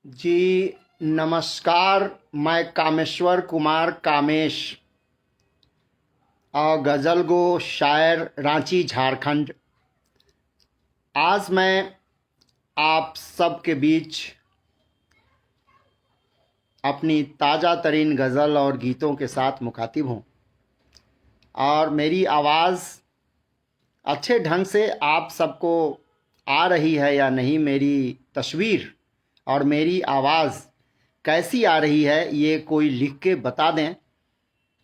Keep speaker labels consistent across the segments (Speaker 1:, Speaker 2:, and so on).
Speaker 1: जी नमस्कार। मैं कामेश्वर कुमार कामेश और गज़ल गो शायर रांची झारखंड। आज मैं आप सबके बीच अपनी ताज़ा तरीन गज़ल और गीतों के साथ मुखातिब हूँ और मेरी आवाज़ अच्छे ढंग से आप सबको आ रही है या नहीं, मेरी तस्वीर और मेरी आवाज़ कैसी आ रही है ये कोई लिख के बता दें,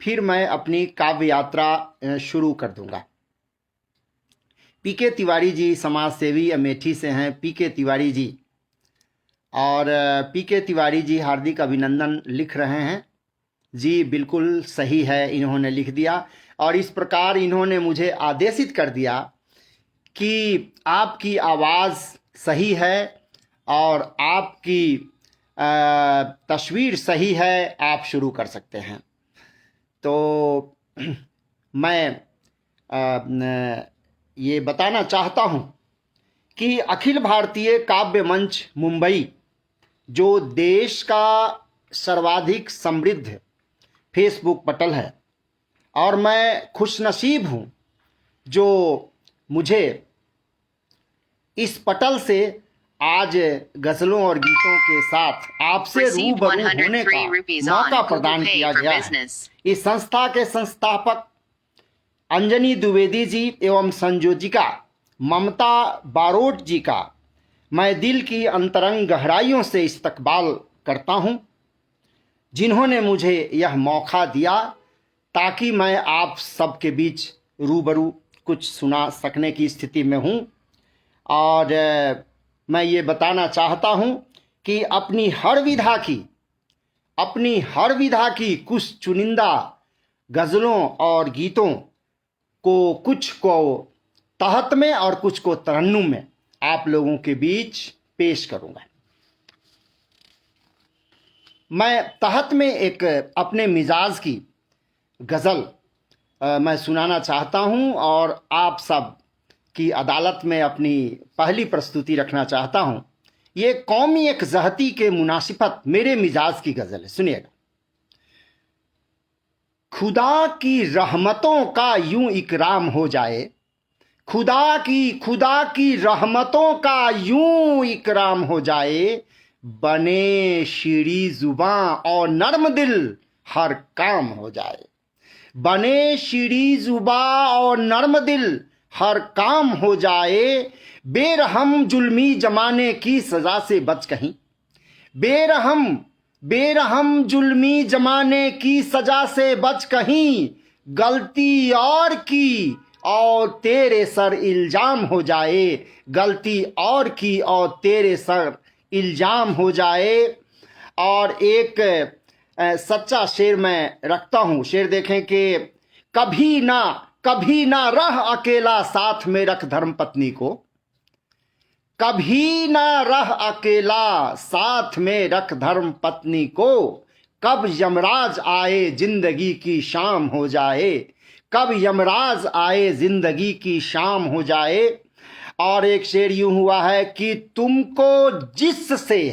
Speaker 1: फिर मैं अपनी काव्य यात्रा शुरू कर दूंगा। पीके तिवारी जी समाज सेवी अमेठी से हैं, पीके तिवारी जी। और पीके तिवारी जी हार्दिक अभिनंदन लिख रहे हैं। जी बिल्कुल सही है, इन्होंने लिख दिया और इस प्रकार इन्होंने मुझे आदेशित कर दिया कि आपकी आवाज़ सही है और आपकी तस्वीर सही है, आप शुरू कर सकते हैं। तो मैं ये बताना चाहता हूँ कि अखिल भारतीय काव्य मंच मुंबई, जो देश का सर्वाधिक समृद्ध फेसबुक पटल है, और मैं खुशनसीब हूँ जो मुझे इस पटल से आज गज़लों और गीतों के साथ आपसे रूबरू होने का मौका प्रदान किया गया है। इस संस्था के संस्थापक अंजनी द्विवेदी जी एवं संयोजिका ममता बारोट जी का मैं दिल की अंतरंग गहराइयों से इस्तकबाल करता हूं, जिन्होंने मुझे यह मौका दिया ताकि मैं आप सबके बीच रूबरू कुछ सुना सकने की स्थिति में हूं। और मैं ये बताना चाहता हूं कि अपनी हर विधा की कुछ चुनिंदा गज़लों और गीतों को, कुछ को तहत में और कुछ को तरन्नुम में आप लोगों के बीच पेश करूंगा। मैं तहत में एक अपने मिजाज की गज़ल मैं सुनाना चाहता हूं और आप सब की अदालत में अपनी पहली प्रस्तुति रखना चाहता हूं। ये कौमी एक जहती के मुनासिबत मेरे मिजाज की गज़ल है, सुनिएगा। खुदा की रहमतों का यूं इकराम हो जाए, खुदा की रहमतों का यूं इकराम हो जाए, बने शीरी जुबां और नर्म दिल हर काम हो जाए, बने शीरी जुबां और नर्म दिल हर काम हो जाए, बेरहम जुल्मी जमाने की सजा से बच कहीं, बेरहम जुल्मी जमाने की सजा से बच कहीं, गलती और की और तेरे सर इल्जाम हो जाए, गलती और की और तेरे सर इल्जाम हो जाए। और एक सच्चा शेर मैं रखता हूँ। शेर देखें कि कभी ना रह अकेला साथ में रख धर्मपत्नी को, कभी ना रह अकेला साथ में रख धर्मपत्नी को, कब यमराज आए जिंदगी की शाम हो जाए, कब यमराज आए जिंदगी की शाम हो जाए। और एक शेर यूं हुआ है कि तुमको जिससे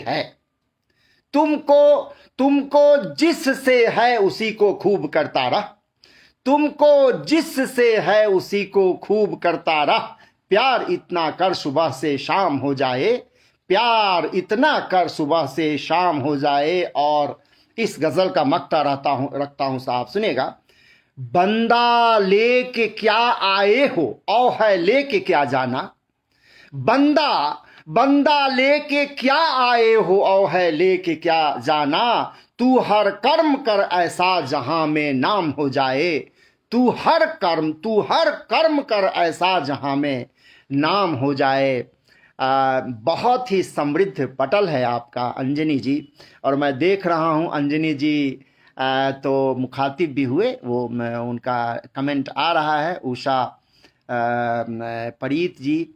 Speaker 1: है उसी को खूब करता रह, तुमको जिससे है उसी को खूब करता रह, प्यार इतना कर सुबह से शाम हो जाए, प्यार इतना कर सुबह से शाम हो जाए। और इस गजल का मक्ता रखता हूं साहब, सुनेगा। बंदा लेके क्या आए हो औ है लेके क्या जाना, बंदा लेके क्या आए हो औ है लेके क्या जाना, तू हर कर्म कर ऐसा जहां में नाम हो जाए, तू हर कर्म कर ऐसा जहां में नाम हो जाए। बहुत ही समृद्ध पटल है आपका अंजनी जी, और मैं देख रहा हूं अंजनी जी तो मुखातिब भी हुए, वो उनका कमेंट आ रहा है, उषा परीत जी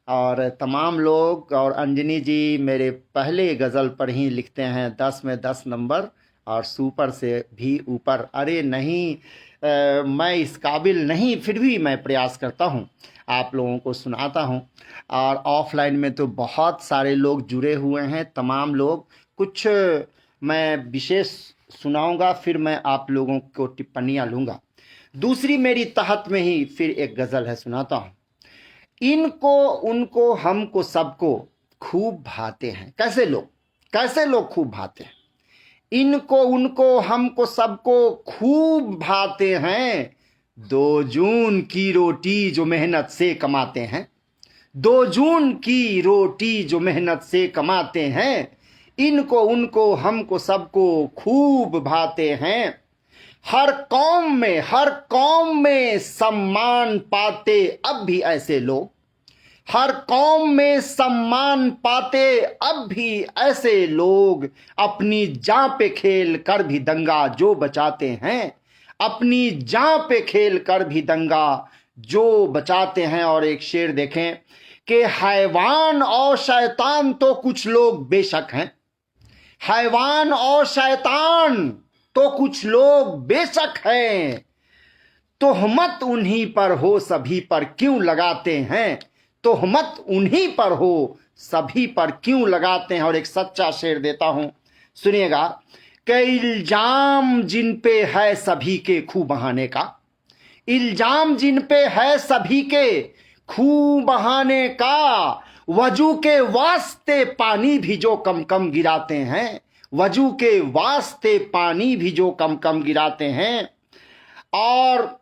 Speaker 1: और तमाम लोग। और अंजनी जी मेरे पहले गज़ल पर ही लिखते हैं 10 में 10 नंबर और सुपर से भी ऊपर। अरे नहीं, मैं इस काबिल नहीं, फिर भी मैं प्रयास करता हूँ, आप लोगों को सुनाता हूँ। और ऑफलाइन में तो बहुत सारे लोग जुड़े हुए हैं, तमाम लोग कुछ मैं विशेष सुनाऊंगा, फिर मैं आप लोगों को टिप्पणियां लूंगा। दूसरी मेरी तहत में ही फिर एक गज़ल है, सुनाता हूं। इनको उनको हमको सबको खूब भाते हैं। कैसे लोग खूब भाते हैं? इनको उनको हमको सबको खूब भाते हैं, 2 जून की रोटी जो मेहनत से कमाते हैं। 2 जून की रोटी जो मेहनत से कमाते हैं, इनको उनको हमको सबको खूब भाते हैं। हर कौम में सम्मान पाते अब भी ऐसे लोग, हर कौम में सम्मान पाते अब भी ऐसे लोग, अपनी जान पे खेल कर भी दंगा जो बचाते हैं, अपनी जान पे खेल कर भी दंगा जो बचाते हैं। और एक शेर देखें कि हैवान और शैतान तो कुछ लोग बेशक हैं, हैवान और शैतान तो कुछ लोग बेशक हैं, तोहमत उन्हीं पर हो सभी पर क्यों लगाते हैं, तोहमत उन्हीं पर हो सभी पर क्यों लगाते हैं। और एक सच्चा शेर देता हूं, सुनिएगा कि इल्जाम जिन पे है सभी के खूब बहाने का, इल्जाम जिन पे है सभी के खूब बहाने का, वजू के वास्ते पानी भी जो कम कम गिराते हैं, वजू के वास्ते पानी भी जो कम कम गिराते हैं। और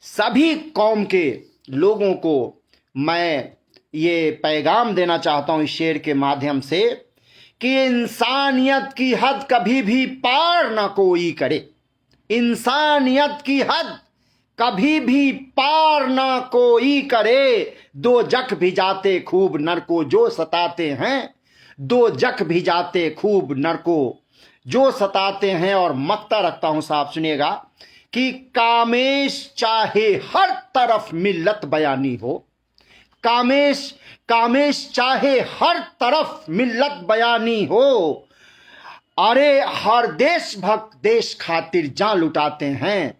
Speaker 1: सभी कौम के लोगों को मैं ये पैगाम देना चाहता हूं इस शेर के माध्यम से कि इंसानियत की हद कभी भी पार ना कोई करे, इंसानियत की हद कभी भी पार ना कोई करे। 2 जख भी जाते खूब नर को जो सताते हैं, 2 जख भी जाते खूब नर को जो सताते हैं। और मक्ता रखता हूं साहब, सुनिएगा कि कामेश चाहे हर तरफ मिल्लत बयानी हो, कामेश चाहे हर तरफ मिल्लत बयानी हो, अरे हर देशभक्त देश खातिर जान लुटाते हैं,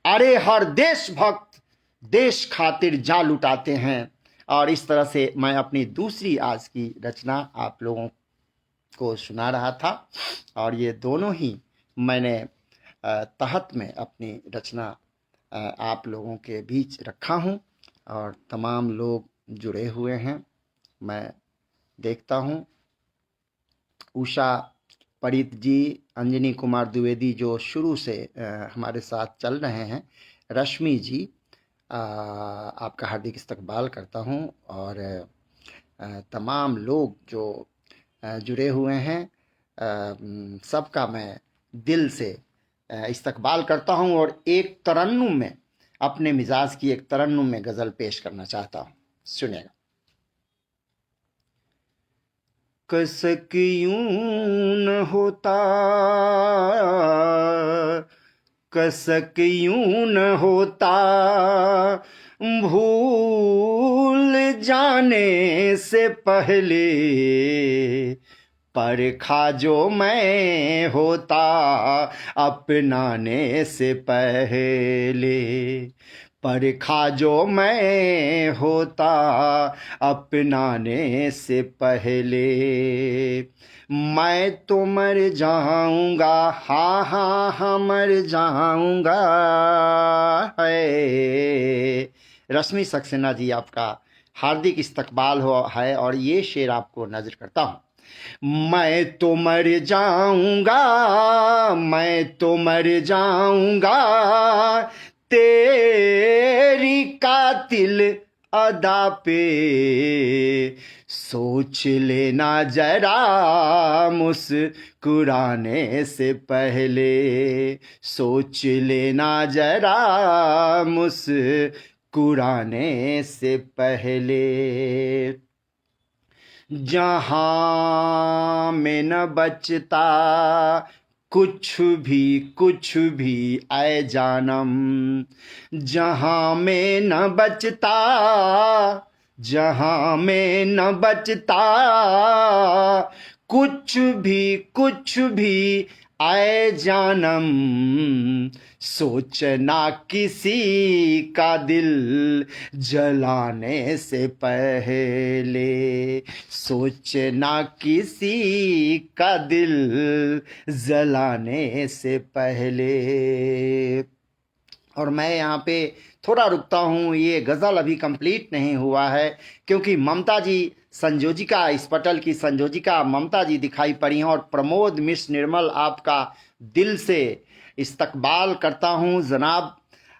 Speaker 1: अरे हर देशभक्त देश खातिर जान लुटाते हैं। और इस तरह से मैं अपनी दूसरी आज की रचना आप लोगों को सुना रहा था। और ये दोनों ही मैंने तहत में अपनी रचना आप लोगों के बीच रखा हूँ और तमाम लोग जुड़े हुए हैं। मैं देखता हूँ उषा परित जी, अंजनी कुमार द्विवेदी जो शुरू से हमारे साथ चल रहे हैं, रश्मि जी, आपका हार्दिक इस्तकबाल करता हूं। और तमाम लोग जो जुड़े हुए हैं सबका मैं दिल से इस्तकबाल करता हूं। और एक तरन्नुम में, अपने मिजाज की एक तरन्नुम में गज़ल पेश करना चाहता हूं, सुनिएगा। कसक यूं न होता, कसक यूं न होता, भूल जाने से पहले परखा जो मैं होता, अपनाने से पहले परखा जो मैं होता, अपनाने से पहले। मैं तो मर जाऊंगा, हाँ हाँ हाँ मर जाऊंगा है। रश्मि सक्सेना जी, आपका हार्दिक इस्तकबाल हो है। और ये शेर आपको नजर करता हूँ। मैं तो मर जाऊंगा, मैं तो मर जाऊंगा, तेरी कातिल अदा पे सोच लेना जरा, मुस्कुराने से पहले सोच लेना जरा, मुस्कुराने से पहले। जहां में न बचता कुछ भी ऐ जानम, जहां में न बचता, जहां में न बचता कुछ भी ऐ जानम, सोचना किसी का दिल जलाने से पहले, सोचना किसी का दिल जलाने से पहले। और मैं यहाँ पे थोड़ा रुकता हूँ, ये गज़ल अभी कंप्लीट नहीं हुआ है क्योंकि ममता जी संयोजिका, इस पटल की संयोजिका ममता जी दिखाई पड़ी हैं। और प्रमोद मिश्र निर्मल, आपका दिल से इस्तकबाल करता हूँ जनाब।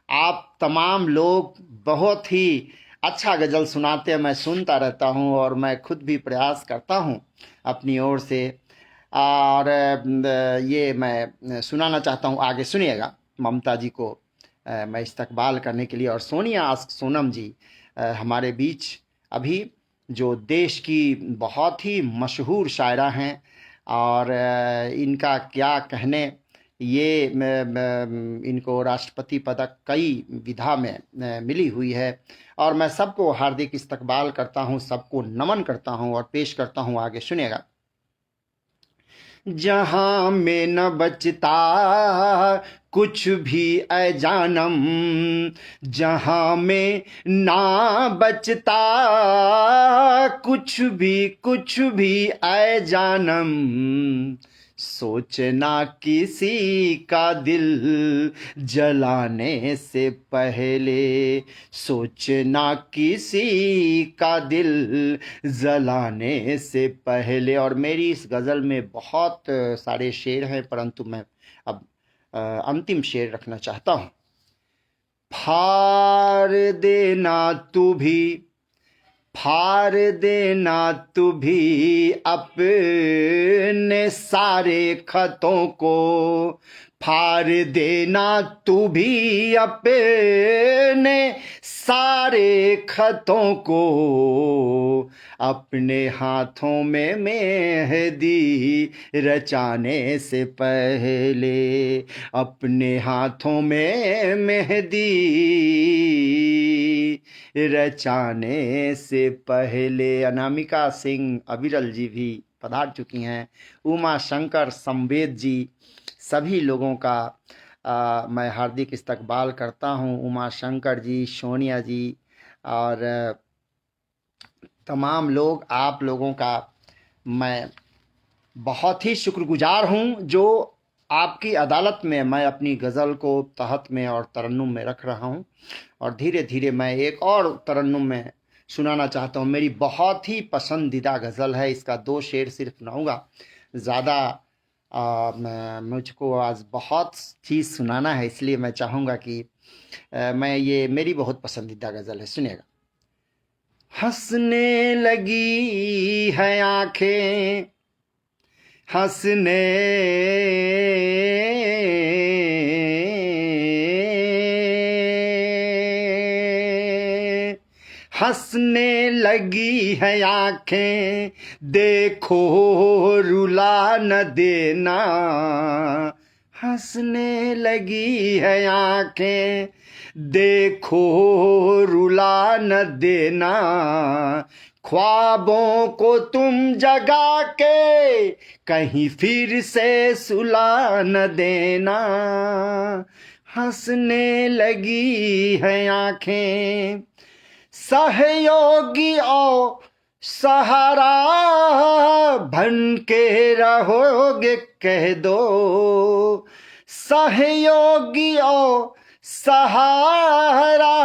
Speaker 1: आप तमाम लोग बहुत ही अच्छा गज़ल सुनाते हैं, मैं सुनता रहता हूँ और मैं खुद भी प्रयास करता हूँ अपनी ओर से। और ये मैं सुनाना चाहता हूँ, आगे सुनिएगा। ममता जी को मैं इस्तकबाल करने के लिए, और सोनिया आस्क सोनम जी हमारे बीच अभी, जो देश की बहुत ही मशहूर शायरा हैं, और इनका क्या कहने, ये इनको राष्ट्रपति पदक कई विधा में मिली हुई है। और मैं सबको हार्दिक इस्तकबाल करता हूँ, सबको नमन करता हूँ और पेश करता हूँ, आगे सुनिएगा। जहां में न बचता कुछ भी ऐ जानम, जहां में ना बचता कुछ भी ऐ जानम, सोचना किसी का दिल जलाने से पहले, सोचना किसी का दिल जलाने से पहले। और मेरी इस गज़ल में बहुत सारे शेर हैं, परंतु मैं अब अंतिम शेर रखना चाहता हूँ। फाड़ देना तू भी, फाड़ देना तू भी अपने सारे खतों को, फाड़ देना तू भी अपने सारे खतों को, अपने हाथों में मेहंदी रचाने से पहले, अपने हाथों में मेहंदी रचाने से पहले। अनामिका सिंह अविरल जी भी पधार चुकी हैं, उमा शंकर संवेद जी, सभी लोगों का मैं हार्दिक इस्तकबाल करता हूं। उमा शंकर जी, सोनिया जी और तमाम लोग, आप लोगों का मैं बहुत ही शुक्रगुजार हूं, जो आपकी अदालत में मैं अपनी गज़ल को तहत में और तरन्नुम में रख रहा हूं। और धीरे धीरे मैं एक और तरन्नुम में सुनाना चाहता हूं। मेरी बहुत ही पसंदीदा गज़ल है, इसका 2 शेर सिर्फ सुनाऊंगा, ज़्यादा मुझको आज बहुत चीज़ सुनाना है, इसलिए मैं चाहूँगा कि मैं, ये मेरी बहुत पसंदीदा गज़ल है, सुनिएगा। हंसने लगी है आंखें, हंसने हंसने लगी है आंखें, देखो रुला न देना, हंसने लगी है आंखें, देखो रुला न देना, ख्वाबों को तुम जगा के कहीं फिर से सुला न देना, हंसने लगी है आंखें, सहयोगी और सहारा बन के रहोगे कह दो, सहयोगी और सहारा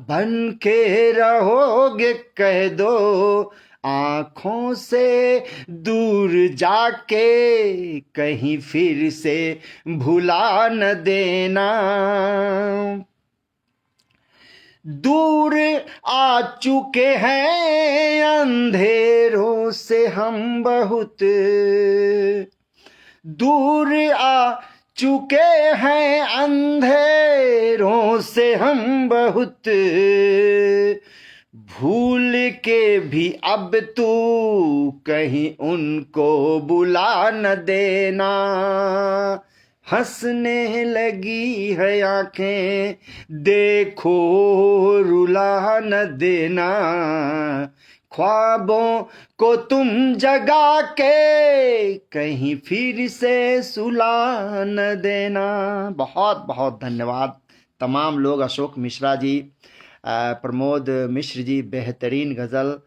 Speaker 1: बन के रहोगे कह दो, आँखों से दूर जाके कहीं फिर से भुला न देना, दूर आ चुके हैं अंधेरों से हम बहुत, दूर आ चुके हैं अंधेरों से हम बहुत, भूल के भी अब तू कहीं उनको बुला न देना, हंसने लगी है आंखें, देखो रुला न देना, ख्वाबों को तुम जगा के कहीं फिर से सुला न देना। बहुत बहुत धन्यवाद तमाम लोग। अशोक मिश्रा जी, प्रमोद मिश्र जी, बेहतरीन गज़ल,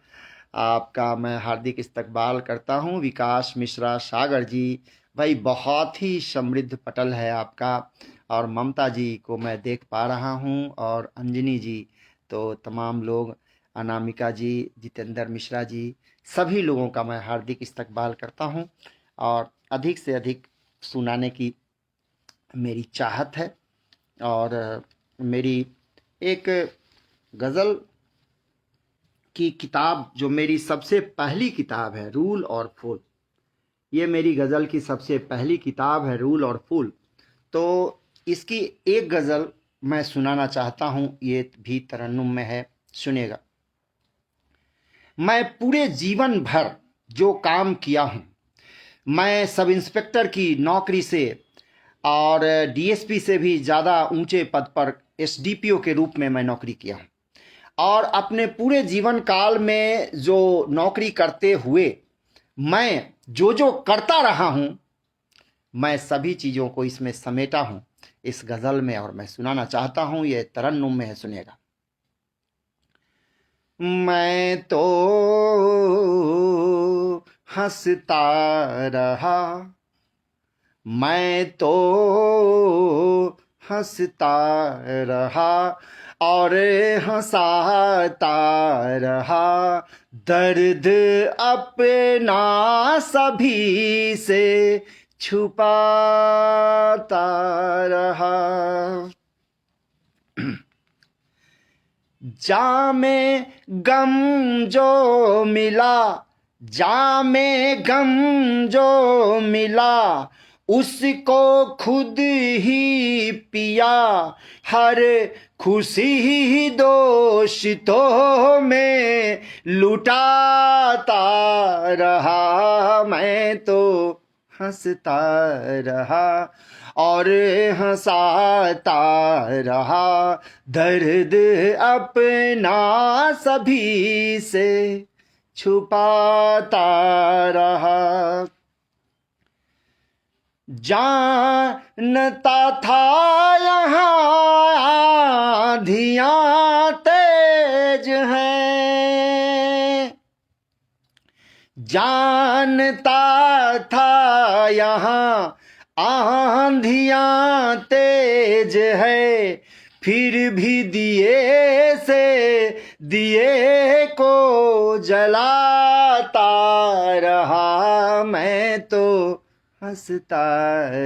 Speaker 1: आपका मैं हार्दिक इस्तकबाल करता हूं। विकास मिश्रा, सागर जी, भाई बहुत ही समृद्ध पटल है आपका। और ममता जी को मैं देख पा रहा हूं, और अंजनी जी, तो तमाम लोग, अनामिका जी, जितेंद्र मिश्रा जी, सभी लोगों का मैं हार्दिक इस्तकबाल करता हूं। और अधिक से अधिक सुनाने की मेरी चाहत है। और मेरी एक गज़ल की किताब, जो मेरी सबसे पहली किताब है, रूल और फूल, ये मेरी गज़ल की सबसे पहली किताब है, रूल और फूल। तो इसकी एक गज़ल मैं सुनाना चाहता हूं, ये भी तरन्नुम में है, सुनिएगा। मैं पूरे जीवन भर जो काम किया हूं, मैं सब इंस्पेक्टर की नौकरी से और डीएसपी से भी ज़्यादा ऊंचे पद पर एसडीपीओ के रूप में मैं नौकरी किया हूं। और अपने पूरे जीवन काल में जो नौकरी करते हुए मैं जो जो करता रहा हूं, मैं सभी चीज़ों को इसमें समेटा हूं इस गज़ल में, और मैं सुनाना चाहता हूं। ये तरन्नुम में है, सुनिएगा। मैं तो हंसता रहा, मैं तो हंसता रहा और हंसाता रहा, दर्द अपना सभी से छुपाता रहा। जामे गम जो मिला, जामे गम जो मिला, उसको खुद ही पिया, हर खुशी ही दोस्तों में लुटाता रहा। मैं तो हंसता रहा और हंसाता रहा, दर्द अपना सभी से छुपाता रहा। जानता था यहाँ आंधियाँ तेज हैं, जानता था यहाँ आंधियाँ तेज है, फिर भी दिए से दिए को जलाता रहा। मैं तो हंसता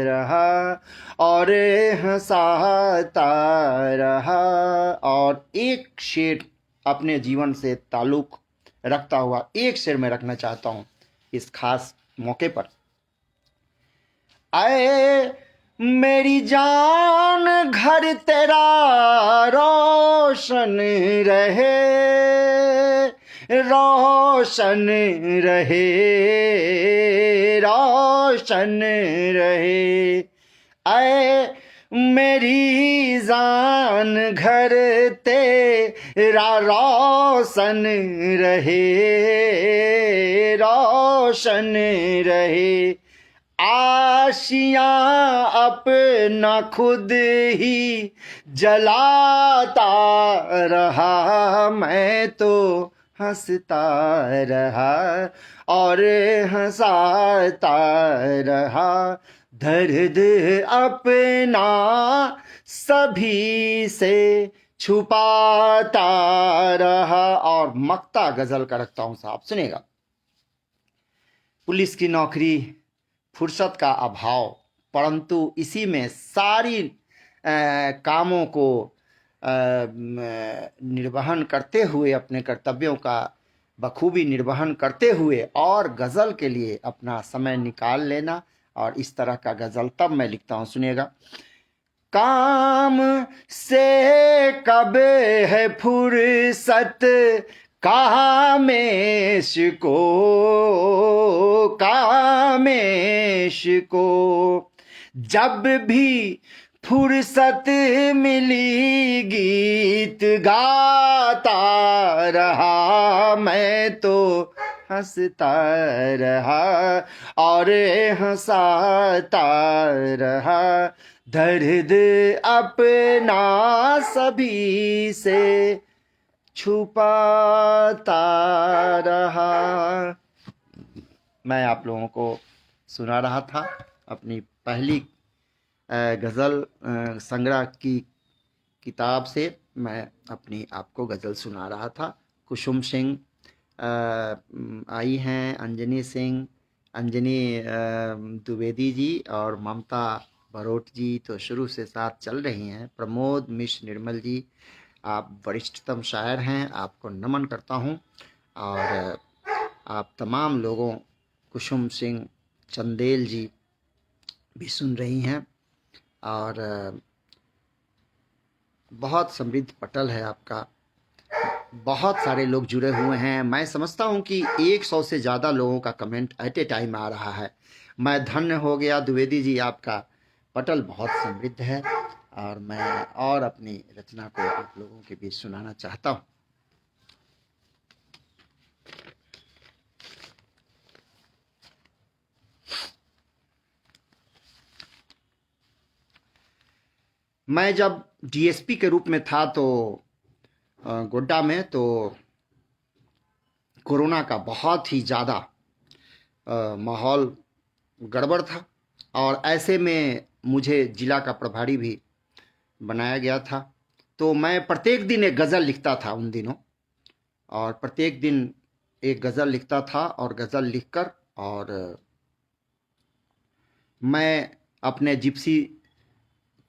Speaker 1: रहा और हंसाता रहा। और एक शेर अपने जीवन से ताल्लुक रखता हुआ एक शेर में रखना चाहता हूं इस खास मौके पर। आए मेरी जान, घर तेरा रोशन रहे, रोशन रहे, रोशन रहे। आए मेरी जान, घर तेरा रोशन रहे, रोशन रहे। आशियां अपना खुद ही जलाता रहा, मैं तो हंसता रहा और हंसाता रहा, दर्द अपना सभी से छुपाता रहा। और मक्ता गजल का रखता हूं साहब, सुनेगा। पुलिस की नौकरी, फुर्सत का अभाव, परंतु इसी में सारी कामों को निर्वहन करते हुए, अपने कर्तव्यों का बखूबी निर्वहन करते हुए और गज़ल के लिए अपना समय निकाल लेना। और इस तरह का गज़ल तब मैं लिखता हूँ, सुनिएगा। काम से कब है फुर्सत कामेश को, कामेश को, जब भी फुर्सत मिली गीत गाता रहा, मैं तो हंसता रहा और हंसाता रहा, दर्द अपना सभी से छुपाता रहा। मैं आप लोगों को सुना रहा था अपनी पहली गज़ल संग्रह की किताब से। मैं अपनी आपको गज़ल सुना रहा था। कुसुम सिंह आई हैं, अंजनी सिंह, अंजनी द्विवेदी जी और ममता बरोट जी तो शुरू से साथ चल रही हैं। प्रमोद मिश्र निर्मल जी, आप वरिष्ठतम शायर हैं, आपको नमन करता हूं। और आप तमाम लोगों, कुसुम सिंह, चंदेल जी भी सुन रही हैं। और बहुत समृद्ध पटल है आपका, बहुत सारे लोग जुड़े हुए हैं। मैं समझता हूं कि 100 से ज़्यादा लोगों का कमेंट एट ए टाइम आ रहा है। मैं धन्य हो गया। द्विवेदी जी, आपका पटल बहुत समृद्ध है और मैं और अपनी रचना को आप लोगों के बीच सुनाना चाहता हूं। मैं जब डीएसपी के रूप में था तो गोड्डा में, तो कोरोना का बहुत ही ज़्यादा माहौल गड़बड़ था और ऐसे में मुझे जिला का प्रभारी भी बनाया गया था। तो मैं प्रत्येक दिन एक गज़ल लिखता था उन दिनों, और प्रत्येक दिन एक गज़ल लिखता था और गज़ल लिखकर और मैं अपने जिप्सी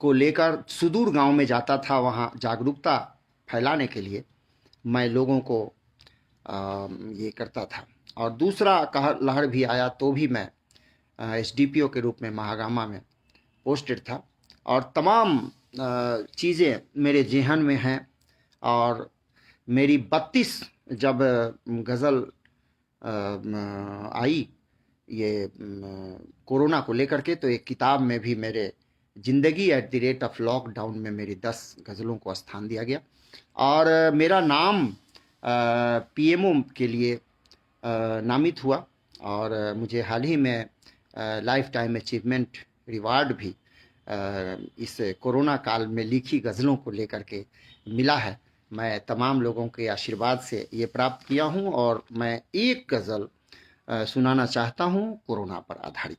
Speaker 1: को लेकर सुदूर गांव में जाता था। वहाँ जागरूकता फैलाने के लिए मैं लोगों को ये करता था। और दूसरा कहर लहर भी आया तो भी मैं एसडीपीओ के रूप में महागामा में पोस्टेड था। और तमाम चीज़ें मेरे जेहन में हैं। और मेरी 32 जब गज़ल आई ये कोरोना को लेकर के, तो एक किताब में भी मेरे ज़िंदगी at the rate of lockdown में मेरी 10 गज़लों को स्थान दिया गया। और मेरा नाम पीएमओ के लिए नामित हुआ और मुझे हाल ही में लाइफ टाइम अचीवमेंट रिवार्ड भी इस कोरोना काल में लिखी गज़लों को लेकर के मिला है। मैं तमाम लोगों के आशीर्वाद से ये प्राप्त किया हूँ और मैं एक गज़ल सुनाना चाहता हूँ कोरोना पर आधारित।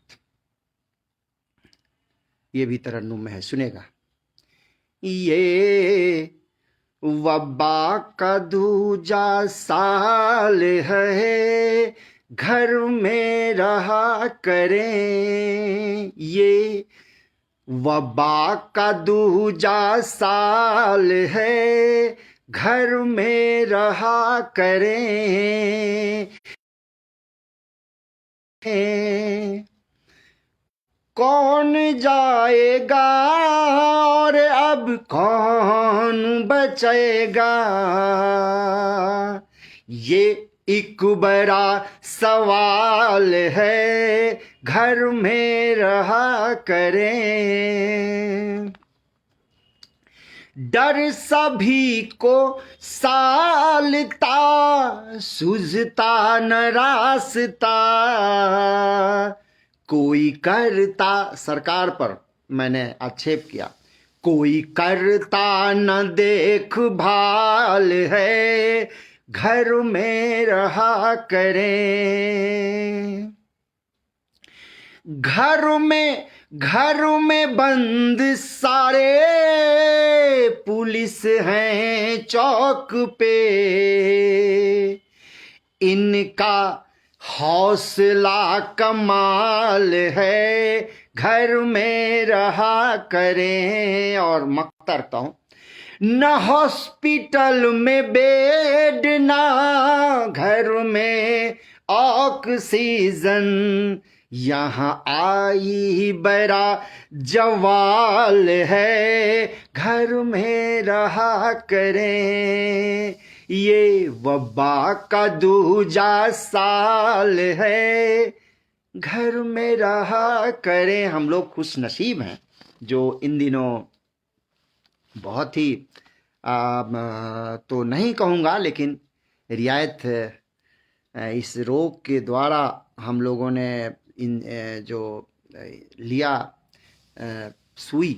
Speaker 1: ये भी तरन्नुम में है, सुनेगा। ये वबा का दूजा साल है, घर में रहा करें। ये वबा का दूजा साल है, घर में रहा करें। कौन जाएगा और अब कौन बचेगा, ये एक बड़ा सवाल है, घर में रहा करें। डर सभी को सालता, सूझता न रास्ता, कोई करता, सरकार पर मैंने आक्षेप किया, कोई करता न देखभाल है, घर में रहा करें। घर में बंद सारे, पुलिस हैं चौक पे, इनका हौसला कमाल है, घर में रहा करें। और मक्ता रखता हूं, न हॉस्पिटल में बेड, ना घर में ऑक्सीजन, यहाँ आई बड़ा जवाल है, घर में रहा करें। ये वबा का दूजा साल है, घर में रहा करें। हम लोग खुश नसीब हैं जो इन दिनों बहुत ही तो नहीं कहूँगा, लेकिन रियायत इस रोग के द्वारा हम लोगों ने इन जो लिया सुई,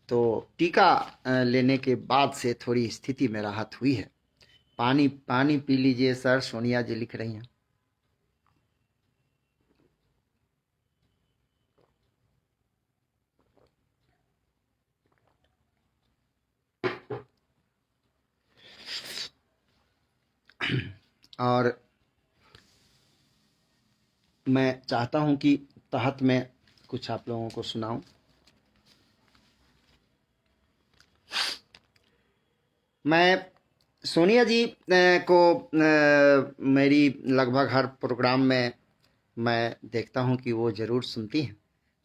Speaker 1: तो टीका लेने के बाद से थोड़ी स्थिति में राहत हुई है। पानी पानी पी लीजिए सर, सोनिया जी लिख रही हैं। और मैं चाहता हूं कि तहत में कुछ आप लोगों को सुनाऊं। मैं सोनिया जी को मेरी लगभग हर प्रोग्राम में मैं देखता हूं कि वो ज़रूर सुनती हैं,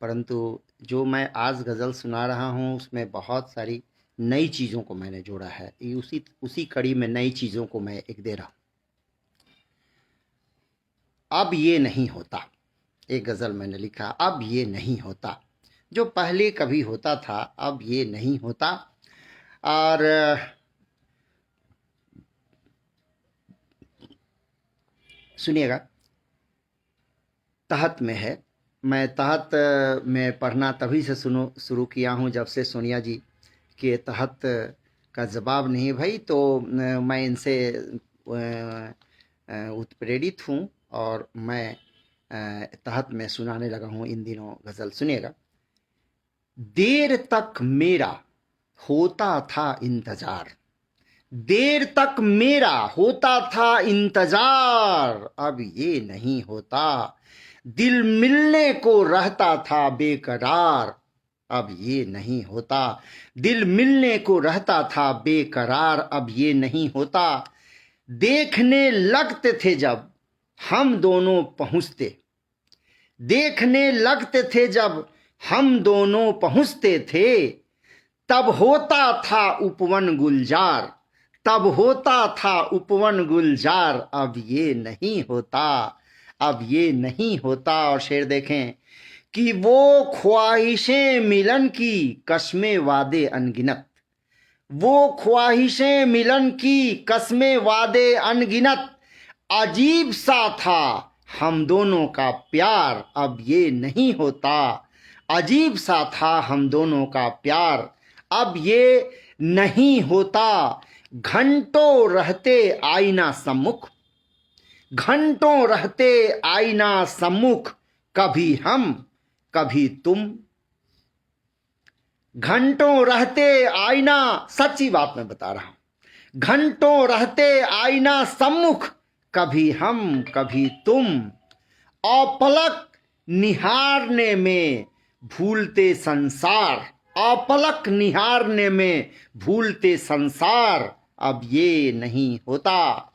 Speaker 1: परंतु जो मैं आज गज़ल सुना रहा हूं उसमें बहुत सारी नई चीज़ों को मैंने जोड़ा है। ये उसी कड़ी में नई चीज़ों को मैं एक दे रहा हूं। अब ये नहीं होता, एक गज़ल मैंने लिखा, अब ये नहीं होता, जो पहले कभी होता था अब ये नहीं होता। और सुनिएगा, तहत में है। मैं तहत में पढ़ना तभी से शुरू किया हूँ जब से सोनिया जी के तहत का जवाब नहीं भाई, तो मैं इनसे उत्प्रेरित हूँ और मैं तहत में सुनाने लगा हूँ इन दिनों गज़ल। सुनिएगा। देर तक मेरा होता था इंतजार, देर तक मेरा होता था इंतजार, अब ये नहीं होता, दिल मिलने को रहता था बेकरार, अब ये नहीं होता, दिल मिलने को रहता था बेकरार, अब ये नहीं होता। देखने लगते थे जब हम दोनों पहुंचते, देखने लगते थे जब हम दोनों पहुंचते थे, तब होता था उपवन गुलजार, तब होता था उपवन गुलजार, अब ये नहीं होता, अब ये नहीं होता। और शेर देखें कि वो ख्वाहिशें मिलन की कस्में वादे अनगिनत, वो ख्वाहिशें मिलन की कस्में वादे अनगिनत, अजीब सा था हम दोनों का प्यार, अब ये नहीं होता, अजीब सा था हम दोनों का प्यार, अब ये नहीं होता। घंटों रहते आईना सम्मुख, घंटों रहते आईना सम्मुख, कभी हम कभी तुम, घंटों रहते आईना, सच्ची बात मैं बता रहा हूं, घंटों रहते आईना सम्मुख, कभी हम कभी तुम, और पलक निहारने में भूलते संसार, और पलक निहारने में भूलते संसार, अब ये नहीं होता।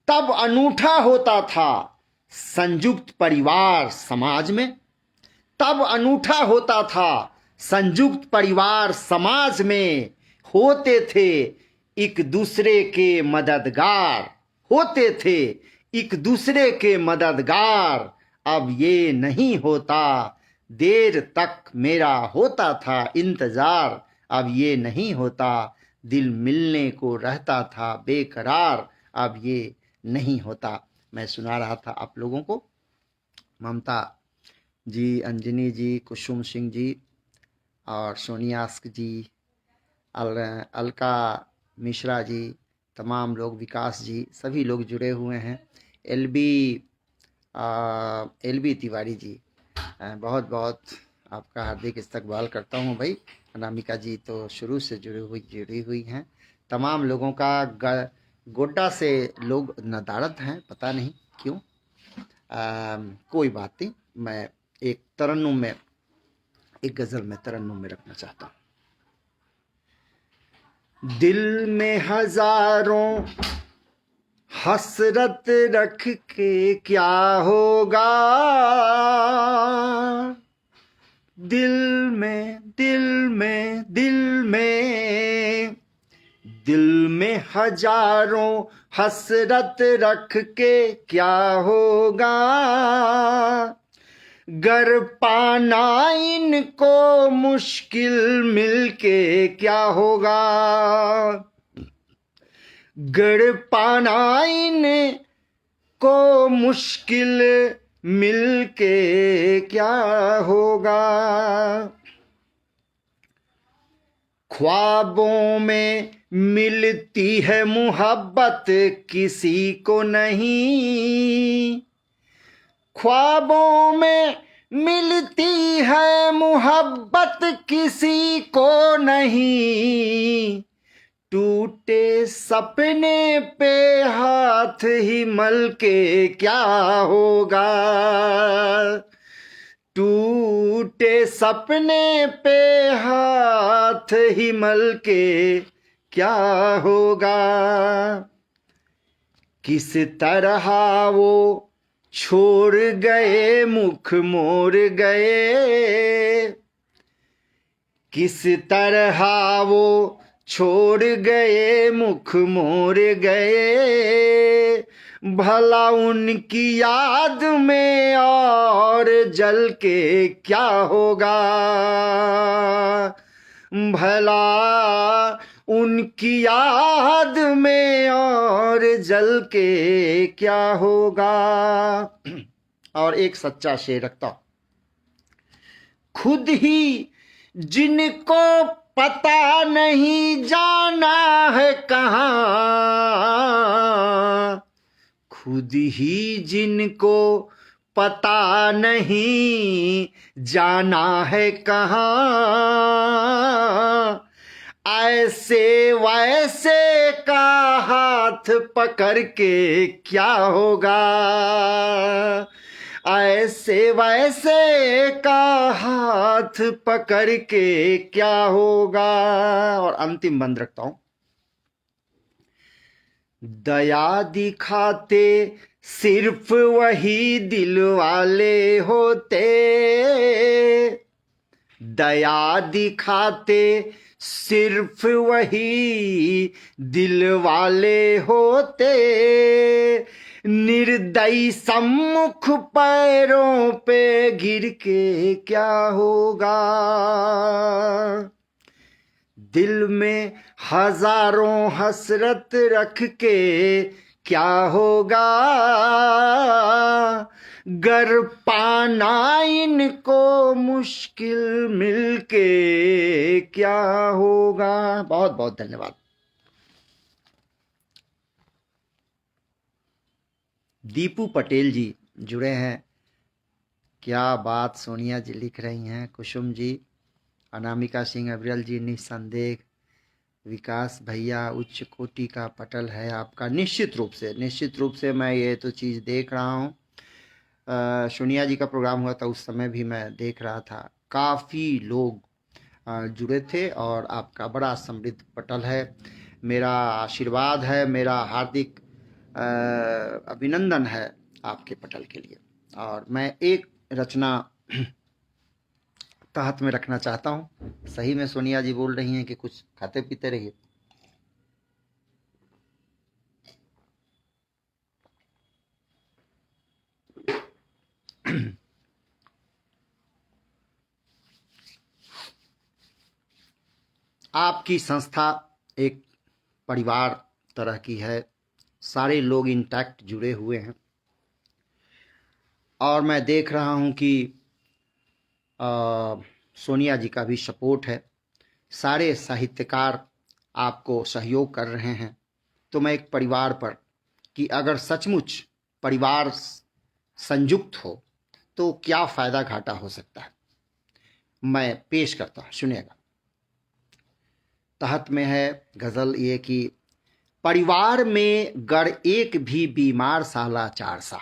Speaker 1: तब अनूठा होता था संयुक्त परिवार समाज में, तब अनूठा होता था संयुक्त परिवार समाज में, होते थे एक दूसरे के मददगार, होते थे एक दूसरे के मददगार, अब ये नहीं होता, देर तक मेरा होता था इंतजार, अब ये नहीं होता, दिल मिलने को रहता था बेकरार, अब ये नहीं होता। मैं सुना रहा था आप लोगों को। ममता जी, अंजनी जी, कुसुम सिंह जी और सोनियास्क जी, अलका मिश्रा जी, तमाम लोग, विकास जी, सभी लोग जुड़े हुए हैं। एलबी तिवारी जी, बहुत बहुत आपका हार्दिक इस्तकबाल करता हूं भाई। अनामिका जी तो शुरू से जुड़ी हुई हैं। तमाम लोगों का गोड्डा से लोग नदारद हैं, पता नहीं क्यों। कोई बात नहीं, मैं एक तरन्नुम में, एक गज़ल में तरन्नुम में रखना चाहता हूं। दिल में हजारों हसरत रख के क्या होगा, दिल में दिल में दिल में, दिल में हजारों हसरत रख के क्या होगा, गर पाना इनको मुश्किल मिलके क्या होगा, गर पाना इन को मुश्किल मिलके क्या होगा। ख्वाबों में मिलती है मोहब्बत किसी को नहीं, ख्वाबों में मिलती है मोहब्बत किसी को नहीं। टूटे सपने पे हाथ ही मल के क्या होगा। टूटे सपने पे हाथ ही मल के क्या होगा। किस तरह वो छोड़ गए मुख मोर गए, किस तरह वो छोड़ गए मुख मोर गए। भला उनकी याद में और जल के क्या होगा। भला उनकी याद में और जल के क्या होगा। और एक सच्चा शेर रखता हूं, खुद ही जिनको पता नहीं जाना है कहाँ, खुद ही जिनको पता नहीं जाना है कहाँ। ऐसे वैसे का हाथ पकड़ के क्या होगा। ऐसे वैसे का हाथ पकड़ के क्या होगा। और अंतिम बंद रखता हूं, दया दिखाते सिर्फ वही दिल वाले होते, दया दिखाते सिर्फ वही दिल वाले होते। निर्दयी सम्मुख पैरों पे गिर के क्या होगा। दिल में हजारों हसरत रख के क्या होगा। गर पाना इनको मुश्किल मिलके क्या होगा। बहुत बहुत धन्यवाद। दीपू पटेल जी जुड़े हैं, क्या बात सोनिया जी लिख रही हैं। कुसुम जी, अनामिका सिंह अब्रियल जी, निस्संदेह विकास भैया, उच्च कोटि का पटल है आपका। निश्चित रूप से मैं ये तो चीज़ देख रहा हूँ। सोनिया जी का प्रोग्राम हुआ था उस समय भी मैं देख रहा था, काफ़ी लोग जुड़े थे और आपका बड़ा समृद्ध पटल है। मेरा आशीर्वाद है, मेरा हार्दिक अभिनंदन है आपके पटल के लिए। और मैं एक रचना तहत में रखना चाहता हूं। सही में सोनिया जी बोल रही हैं कि कुछ खाते पीते रहिए। आपकी संस्था एक परिवार तरह की है, सारे लोग इंटैक्ट जुड़े हुए हैं और मैं देख रहा हूं कि सोनिया जी का भी सपोर्ट है। सारे साहित्यकार आपको सहयोग कर रहे हैं। तो मैं एक परिवार पर कि अगर सचमुच परिवार संयुक्त हो तो क्या फायदा घाटा हो सकता है, मैं पेश करता हूं, सुनिएगा। तहत में है गजल ये कि परिवार में गर एक भी बीमार सा लाचार सा,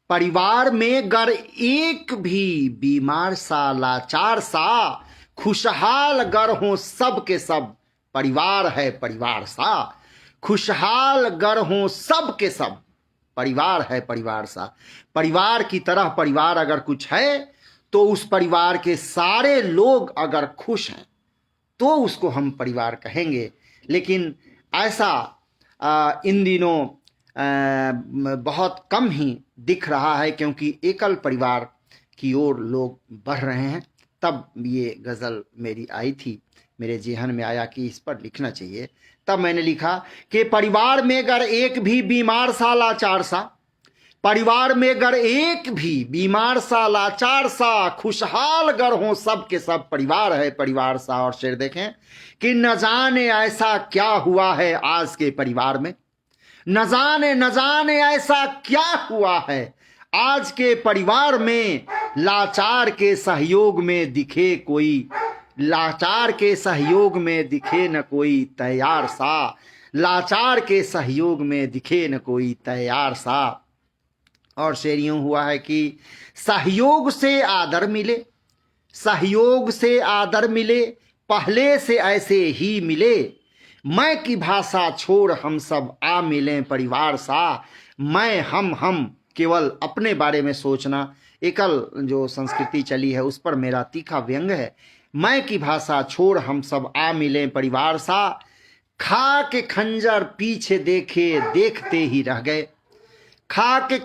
Speaker 1: परिवार में गर एक भी बीमार सा लाचार सा, खुशहाल गर हो सब के सब परिवार है परिवार सा। खुशहाल गर हो सब के सब परिवार है परिवार सा। परिवार की तरह परिवार अगर कुछ है तो उस परिवार के सारे लोग अगर खुश हैं तो उसको हम परिवार कहेंगे। लेकिन ऐसा इन दिनों बहुत कम ही दिख रहा है, क्योंकि एकल परिवार की ओर लोग बढ़ रहे हैं। तब ये गज़ल मेरी आई थी, मेरे जेहन में आया कि इस पर लिखना चाहिए। तब मैंने लिखा कि परिवार में अगर एक भी बीमार सा लाचार सा, परिवार में अगर एक भी बीमार सा, लाचार सा, खुशहाल अगर हो, सब के सब परिवार है, परिवार सा। और शेर देखें कि न जाने ऐसा क्या हुआ है आज के परिवार में, न जाने ऐसा क्या हुआ है आज के परिवार में। लाचार के सहयोग में दिखे कोई, लाचार के सहयोग में दिखे न कोई तैयार सा, लाचार के सहयोग में दिखे न कोई तैयार सा। और शेर यूं हुआ है कि सहयोग से आदर मिले, सहयोग से आदर मिले, पहले से ऐसे ही मिले। मैं की भाषा छोड़ हम सब आ मिलें परिवार सा। मैं हम केवल अपने बारे में सोचना, एकल जो संस्कृति चली है उस पर मेरा तीखा व्यंग है। मैं की भाषा छोड़ हम सब आ मिलें परिवार सा। खा के खंजर पीछे देखे देखते ही रह गए, खा के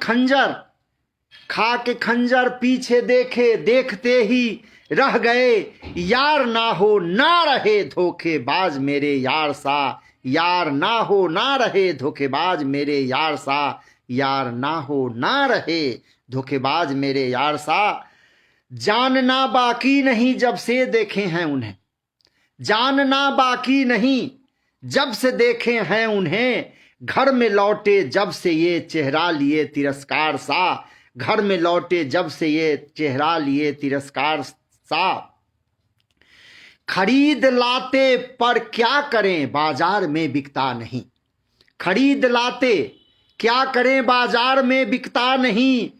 Speaker 1: खंजर पीछे देखे देखते ही रह गए। यार ना हो ना रहे धोखेबाज मेरे यार सा, यार ना हो ना रहे धोखेबाज मेरे यार सा, यार ना हो ना रहे धोखेबाज मेरे यार सा। जानना बाकी नहीं जब से देखे हैं उन्हें, जानना बाकी नहीं जब से देखे हैं उन्हें। घर में लौटे जब से ये चेहरा लिए तिरस्कार सा, घर में लौटे जब से ये चेहरा लिए तिरस्कार सा। खरीद लाते पर क्या करें बाजार में बिकता नहीं, खरीद लाते क्या करें बाजार में बिकता नहीं।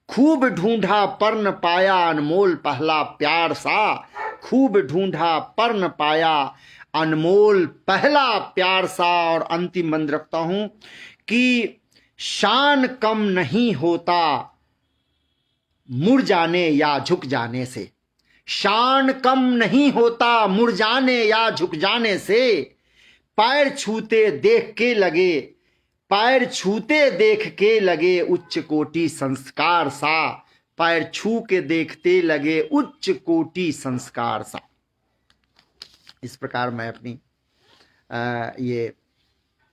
Speaker 1: खूब ढूंढा पर न पाया अनमोल पहला प्यार सा, खूब ढूंढा पर न पाया अनमोल पहला प्यार सा। और अंतिम बंद रखता हूं कि शान कम नहीं होता मुड़ जाने या झुक जाने से, शान कम नहीं होता मुड़ जाने या झुक जाने से। पैर छूते देख के लगे, पैर छूते देख के लगे उच्च कोटि संस्कार सा, पैर छू के देखते लगे उच्च कोटि संस्कार सा। इस प्रकार मैं अपनी ये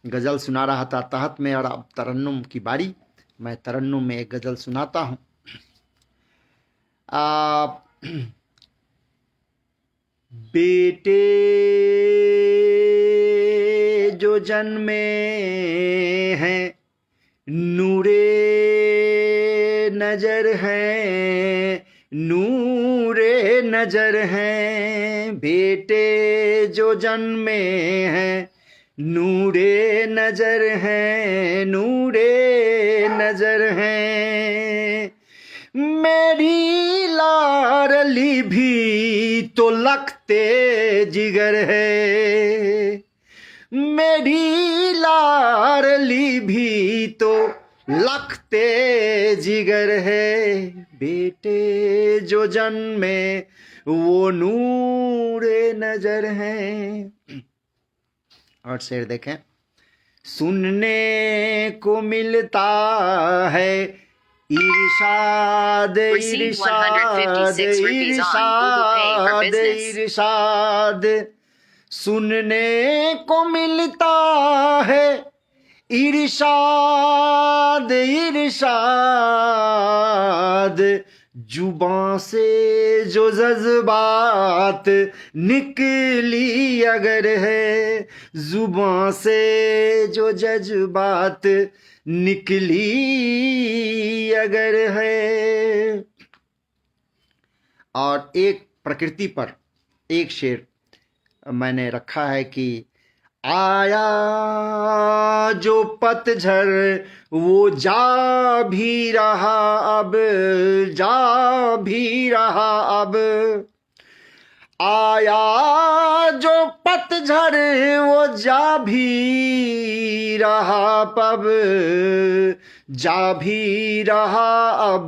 Speaker 1: गज़ल सुना रहा था तहत में, और अब तरन्नुम की बारी। मैं तरन्नुम में एक गज़ल सुनाता हूँ। बेटे जो जन्मे हैं नूरे नजर हैं, नूरे नजर हैं। बेटे जो जन्मे हैं नूरे नजर हैं, नूरे नजर हैं। मेरी लाडली भी तो लखते जिगर है, मेरी लाडली भी तो लखते जिगर है। बेटे जो जन्मे वो नूरे नजर हैं। और शेर देखें, सुनने को मिलता है इरशाद इरशाद इरशाद इरशाद, सुनने को मिलता है इरशाद इरशाद। जुबां से जो जज्बात निकली अगर है, जुबां से जो जज्बात निकली अगर है। और एक प्रकृति पर एक शेर मैंने रखा है कि आया जो पतझड़ वो जा भी रहा अब, जा भी रहा अब। आया जो पतझड़ वो जा भी रहा अब, जा भी रहा अब,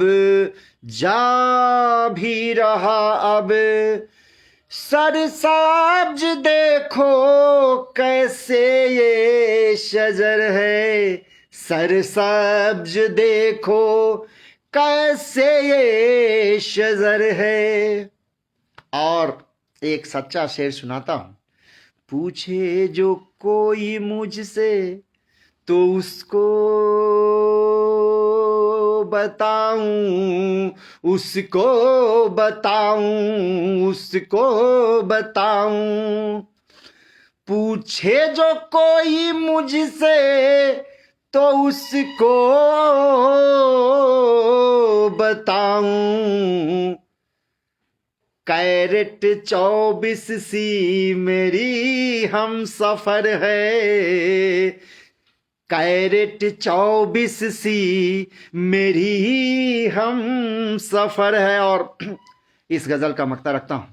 Speaker 1: जा भी रहा अब। सरसाब्ज देखो कैसे ये शजर है, सरसब्ज देखो कैसे ये शजर है। और एक सच्चा शेर सुनाता हूं। पूछे जो कोई मुझसे तो उसको बताऊं, उसको बताऊं, उसको बताऊं। पूछे जो कोई मुझसे तो उसको बताऊं। कैरेट 24 सी मेरी हम सफर है, कैरेट 24 सी मेरी हम सफर है। और इस गजल का मक्ता रखता हूं।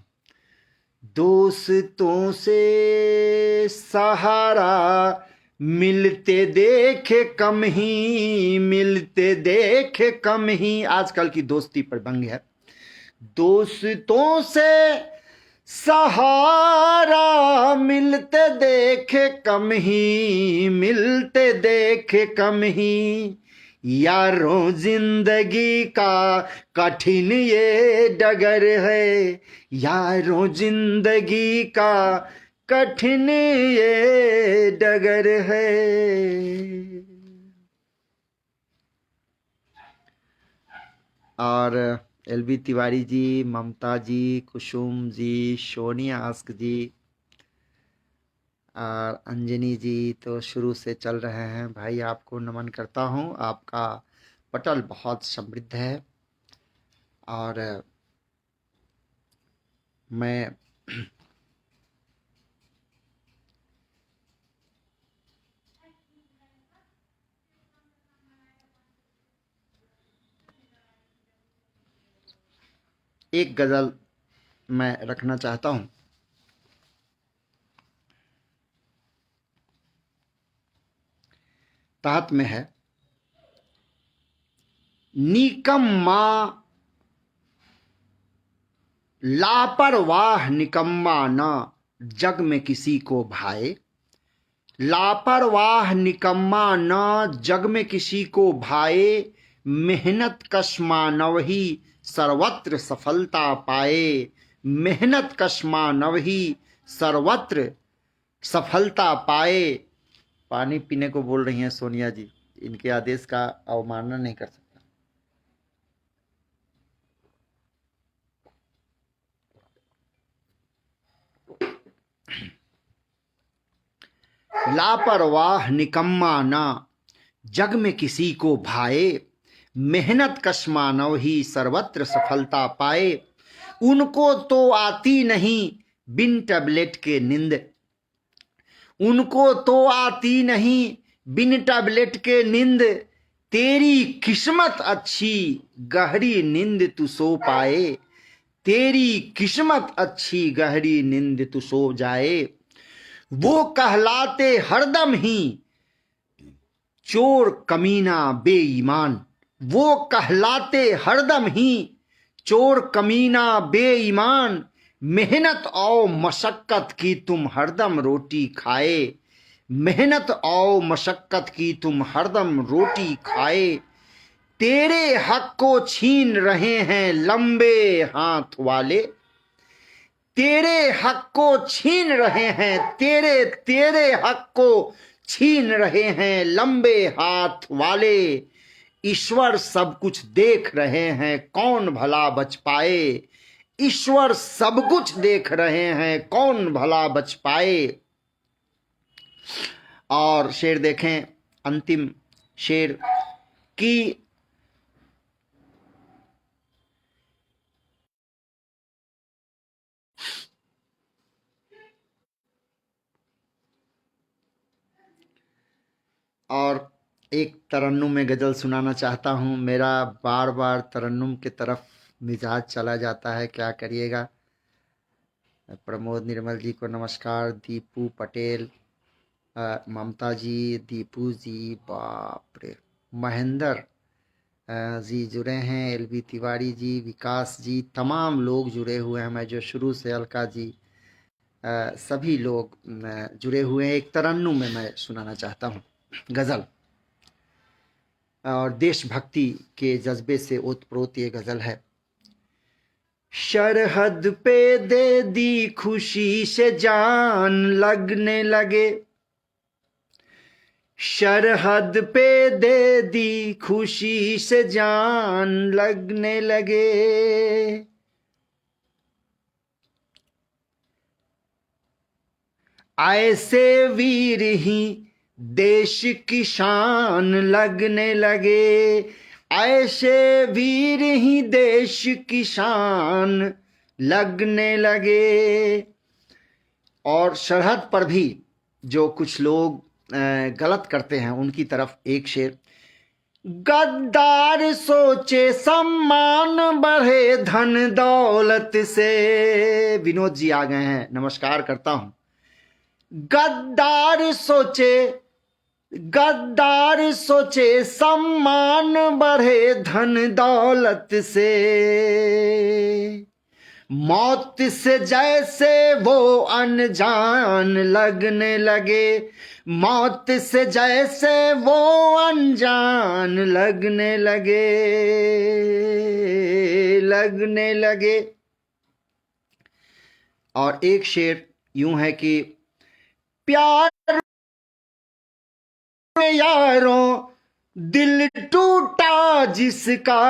Speaker 1: दोस्तों से सहारा मिलते देखे कम ही, मिलते देखे कम ही। आजकल की दोस्ती पर व्यंग्य है। दोस्तों से सहारा मिलते देखे कम ही, मिलते देखे कम ही। यारों जिंदगी का कठिन ये डगर है, यारों जिंदगी का कठिन ये डगर है। और एलबी तिवारी जी, ममता जी, कुसुम जी, सोनिया आस्क जी और अंजनी जी तो शुरू से चल रहे हैं। भाई आपको नमन करता हूं। आपका पटल बहुत समृद्ध है और मैं एक गजल मैं रखना चाहता हूं। तहत में है, निकम्मा लापरवाह निकम्मा न जग में किसी को भाए, लापरवाह निकम्मा न जग में किसी को भाए। मेहनत कश मानव ही सर्वत्र सफलता पाए, मेहनत कश मानव ही सर्वत्र सफलता पाए। पानी पीने को बोल रही हैं सोनिया जी, इनके आदेश का अवमानना नहीं कर सकता। लापरवाह निकम्मा ना जग में किसी को भाए, मेहनत कश मानव ही सर्वत्र सफलता पाए। उनको तो आती नहीं बिन टैबलेट के नींद, उनको तो आती नहीं बिन टैबलेट के नींद। तेरी किस्मत अच्छी गहरी नींद तू सो पाए, तेरी किस्मत अच्छी गहरी नींद तू सो जाए। वो कहलाते हरदम ही चोर कमीना बेईमान, वो कहलाते हरदम ही चोर कमीना बेईमान। मेहनत और मशक्कत की तुम हरदम रोटी खाए, मेहनत और मशक्कत की तुम हरदम रोटी खाए। तेरे हक को छीन रहे हैं लंबे हाथ वाले, तेरे हक को छीन रहे हैं, तेरे तेरे हक को छीन रहे हैं लंबे हाथ वाले। ईश्वर सब कुछ देख रहे हैं कौन भला बच पाए, ईश्वर सब कुछ देख रहे हैं कौन भला बच पाए। और शेर देखें, अंतिम शेर की और एक तरन्नुम में गज़ल सुनाना चाहता हूँ। मेरा बार बार तरन्नुम की तरफ मिजाज चला जाता है, क्या करिएगा। प्रमोद निर्मल जी को नमस्कार, दीपू पटेल, ममता जी, दीपू जी, बाप रे, महेंद्र जी जुड़े हैं, एलबी तिवारी जी, विकास जी, तमाम लोग जुड़े हुए हैं। मैं जो शुरू से अलका जी सभी लोग जुड़े हुए हैं। एक तरन्नुम में मैं सुनाना चाहता हूँ गज़ल, और देशभक्ति के जज्बे से ओतप्रोत ये गज़ल है। सरहद पे दे दी खुशी से जान लगने लगे, सरहद पे दे दी खुशी से जान लगने लगे। ऐसे वीर ही देश की शान लगने लगे। ऐसे वीर ही देश की शान लगने लगे। और सरहद पर भी जो कुछ लोग गलत करते हैं उनकी तरफ एक शेर। गद्दार सोचे सम्मान बढ़े धन दौलत से। विनोद जी आ गए हैं, नमस्कार करता हूं। गद्दार सोचे सम्मान बढ़े धन दौलत से। मौत से जैसे वो अनजान लगने लगे। मौत से जैसे वो अनजान लगने लगे। और एक शेर यूं है कि प्यार में यारों दिल टूटा जिसका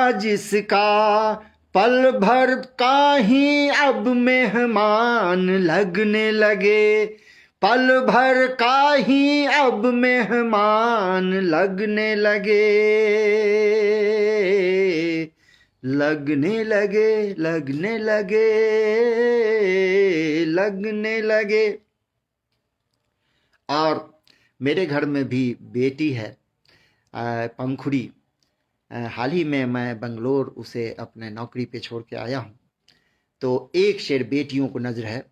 Speaker 1: पल भर का ही अब मेहमान लगने लगे। पल भर का ही अब मेहमान लगने लगे। और मेरे घर में भी बेटी है पंखुड़ी। हाल ही में मैं बंगलोर उसे अपने नौकरी पे छोड़ के आया हूँ। तो एक शेर बेटियों को नजर है।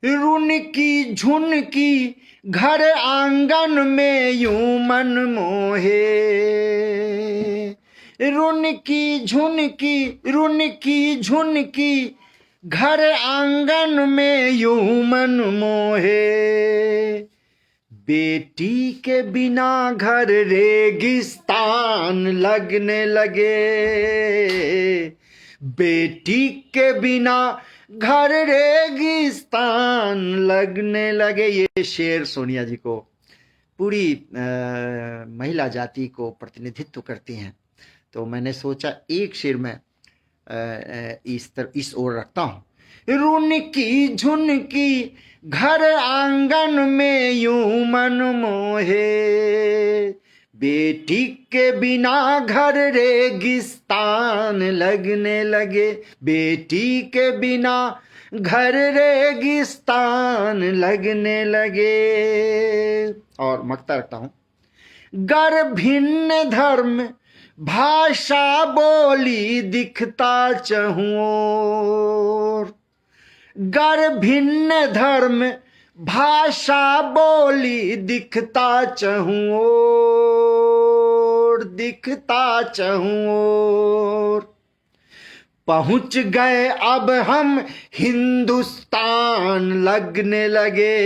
Speaker 1: रुनकी झुनकी घर आंगन में यूं मन मोहे। रुनकी झुनकी घर आंगन में यूं मन मोहे। बेटी के बिना घर रेगिस्तान लगने लगे। बेटी के बिना घर रेगिस्तान लगने लगे। ये शेर सोनिया जी को, पूरी महिला जाति को प्रतिनिधित्व करती हैं। तो मैंने सोचा एक शेर में इस ओर रखता हूं। रुनकी झुनकी घर आंगन में यूं मन मोहे। बेटी के बिना घर रेगिस्तान लगने लगे। बेटी के बिना घर रेगिस्तान लगने लगे। और मक्ता रखता हूं। गर भिन्न धर्म भाषा बोली दिखता चहुओर। गर भिन्न धर्म भाषा बोली दिखता चहुओर। पहुंच गए अब हम हिंदुस्तान लगने लगे।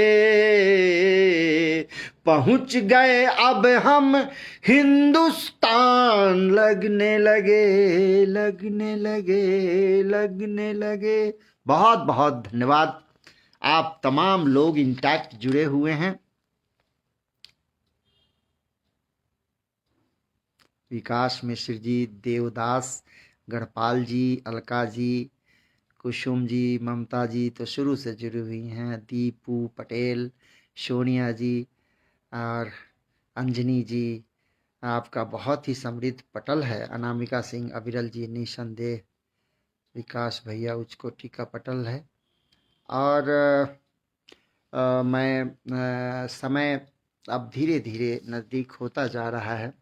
Speaker 1: पहुंच गए अब हम हिंदुस्तान लगने लगे। बहुत बहुत धन्यवाद। आप तमाम लोग इंटैक्ट जुड़े हुए हैं। विकास मिश्र जी, देवदास, गढ़पाल जी, अलका जी, कुसुम जी, ममता जी तो शुरू से जुड़ी हुई हैं। दीपू पटेल, सोनिया जी और अंजनी जी, आपका बहुत ही समृद्ध पटल है। अनामिका सिंह, अविरल जी, निसंदेह। विकास भैया, उचकोटी का पटल है। और मैं समय अब धीरे धीरे नज़दीक होता जा रहा है।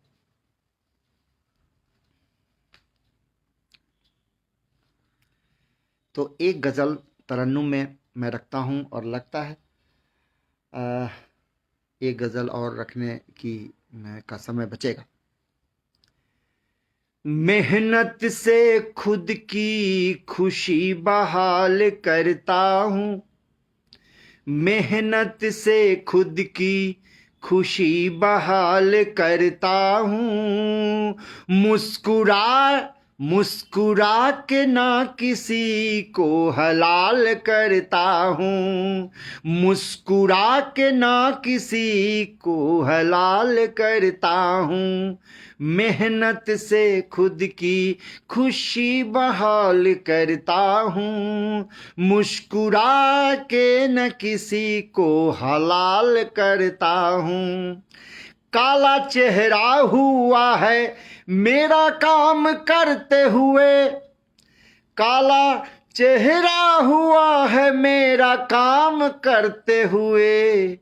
Speaker 1: तो एक गज़ल तरन्नुम में मैं रखता हूँ और लगता है एक गज़ल और रखने का समय बचेगा। मेहनत से खुद की खुशी बहाल करता हूँ। मेहनत से खुद की खुशी बहाल करता हूँ। मुस्कुरा के ना किसी को हलाल करता हूँ, मुस्कुरा के ना किसी को हलाल करता हूँ, मेहनत से खुद की खुशी बहाल करता हूँ, मुस्कुरा के न किसी को हलाल करता हूँ। काला चेहरा हुआ है मेरा काम करते हुए, काला चेहरा हुआ है मेरा काम करते हुए,